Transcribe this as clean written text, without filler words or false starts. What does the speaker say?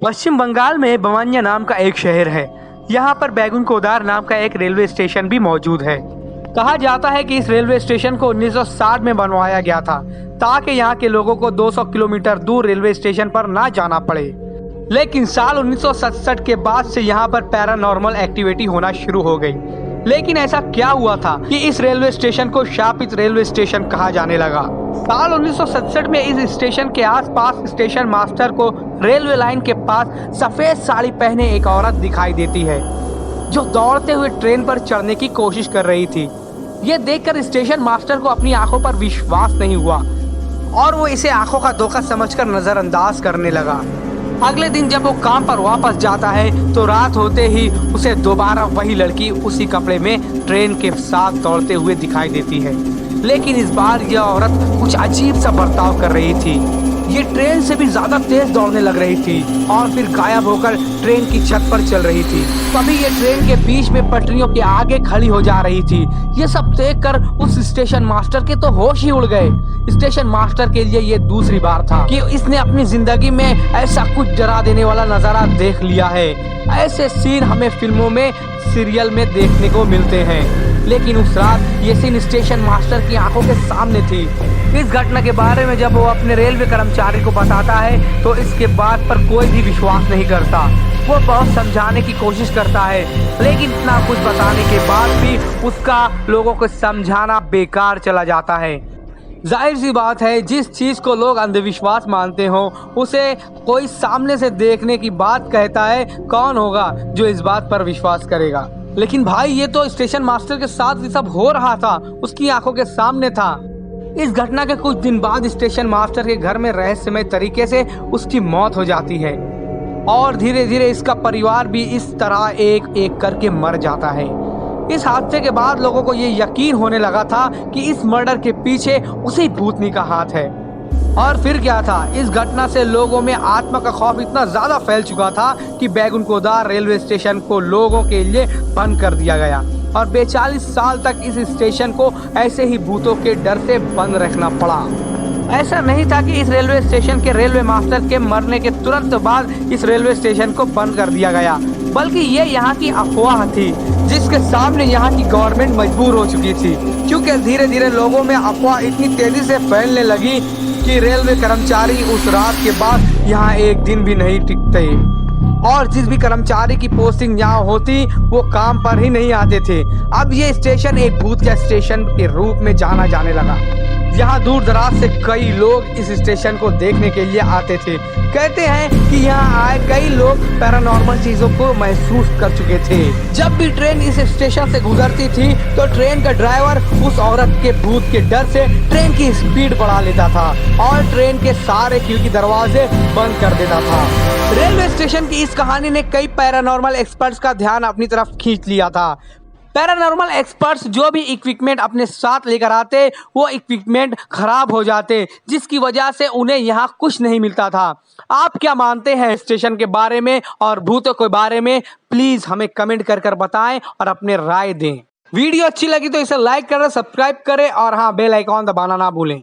पश्चिम बंगाल में बवानिया नाम का एक शहर है। यहाँ पर बैगुन कोदार नाम का एक रेलवे स्टेशन भी मौजूद है। कहा जाता है कि इस रेलवे स्टेशन को 1960 में बनवाया गया था ताकि यहाँ के लोगों को 200 किलोमीटर दूर रेलवे स्टेशन पर ना जाना पड़े। लेकिन साल 1967 के बाद से यहाँ पर पैरानॉर्मल एक्टिविटी होना शुरू हो गई। लेकिन ऐसा क्या हुआ था कि इस रेलवे स्टेशन को शापित रेलवे स्टेशन कहा जाने लगा। साल 1967 में इस स्टेशन के आसपास स्टेशन मास्टर को रेलवे लाइन के पास सफेद साड़ी पहने एक औरत दिखाई देती है जो दौड़ते हुए ट्रेन पर चढ़ने की कोशिश कर रही थी। ये देखकर स्टेशन मास्टर को अपनी आंखों पर विश्वास नहीं हुआ और वो इसे आंखों का धोखा समझकर नजरअंदाज करने लगा। अगले दिन जब वो काम पर वापस जाता है तो रात होते ही उसे दोबारा वही लड़की उसी कपड़े में ट्रेन के साथ दौड़ते हुए दिखाई देती है। लेकिन इस बार यह औरत कुछ अजीब सा बर्ताव कर रही थी। ये ट्रेन से भी ज्यादा तेज दौड़ने लग रही थी और फिर गायब होकर ट्रेन की छत पर चल रही थी। तभी ये ट्रेन के बीच में पटरियों के आगे खड़ी हो जा रही थी। ये सब देखकर उस स्टेशन मास्टर के तो होश ही उड़ गए। स्टेशन मास्टर के लिए ये दूसरी बार था कि इसने अपनी जिंदगी में ऐसा कुछ डरा देने वाला नजारा देख लिया है। ऐसे सीन हमें फिल्मों में, सीरियल में देखने को मिलते हैं, लेकिन उस रात ये सीन स्टेशन मास्टर की आंखों के सामने थी। इस घटना के बारे में जब वो अपने रेलवे कर्मचारी को बताता है तो इसके बात पर कोई भी विश्वास नहीं करता। वो बहुत समझाने की कोशिश करता है, लेकिन इतना कुछ बताने के बाद भी उसका लोगों को समझाना बेकार चला जाता है। जाहिर सी बात है, जिस चीज को लोग अंधविश्वास मानते हो उसे कोई सामने से देखने की बात कहता है, कौन होगा जो इस बात पर विश्वास करेगा। लेकिन भाई ये तो स्टेशन मास्टर के साथ ये सब हो रहा था, उसकी आंखों के सामने था। इस घटना के कुछ दिन बाद स्टेशन मास्टर के घर में रहस्यमय तरीके से उसकी मौत हो जाती है और धीरे धीरे इसका परिवार भी इस तरह एक एक करके मर जाता है। इस हादसे के बाद लोगों को ये यकीन होने लगा था कि इस मर्डर के पीछे उसी भूतनी का हाथ है। और फिर क्या था, इस घटना से लोगों में आत्मा का खौफ इतना ज्यादा फैल चुका था कि बैगुन कोदार रेलवे स्टेशन को लोगों के लिए बंद कर दिया गया और 42 साल तक इस स्टेशन को ऐसे ही भूतों के डर से बंद रखना पड़ा। ऐसा नहीं था कि इस रेलवे स्टेशन के रेलवे मास्टर के मरने के तुरंत बाद इस रेलवे स्टेशन को बंद कर दिया गया, बल्कि ये यहाँ की अफवाह थी जिसके सामने यहाँ की गवर्नमेंट मजबूर हो चुकी थी, क्योंकि धीरे धीरे लोगों में अफवाह इतनी तेजी से फैलने लगी कि रेलवे कर्मचारी उस रात के बाद यहाँ एक दिन भी नहीं टिकते और जिस भी कर्मचारी की पोस्टिंग यहाँ होती वो काम पर ही नहीं आते थे। अब ये स्टेशन एक भूत का स्टेशन के रूप में जाना जाने लगा। यहाँ दूर दराज से कई लोग इस स्टेशन को देखने के लिए आते थे। कहते हैं कि यहाँ आए कई लोग पैरानॉर्मल चीजों को महसूस कर चुके थे। जब भी ट्रेन इस स्टेशन से गुजरती थी तो ट्रेन का ड्राइवर उस औरत के भूत के डर से ट्रेन की स्पीड बढ़ा लेता था और ट्रेन के सारे खिड़की दरवाजे बंद कर देता था। रेलवे स्टेशन की इस कहानी ने कई पैरानॉर्मल एक्सपर्ट्स का ध्यान अपनी तरफ खींच लिया था। पैरानॉर्मल एक्सपर्ट्स जो भी इक्विपमेंट अपने साथ लेकर आते वो इक्विपमेंट खराब हो जाते, जिसकी वजह से उन्हें यहाँ कुछ नहीं मिलता था। आप क्या मानते हैं स्टेशन के बारे में और भूतों के बारे में? प्लीज हमें कमेंट कर बताएं और अपने राय दें। वीडियो अच्छी लगी तो इसे लाइक करें, सब्सक्राइब करें और हाँ, बेल आइकॉन दबाना ना भूलें।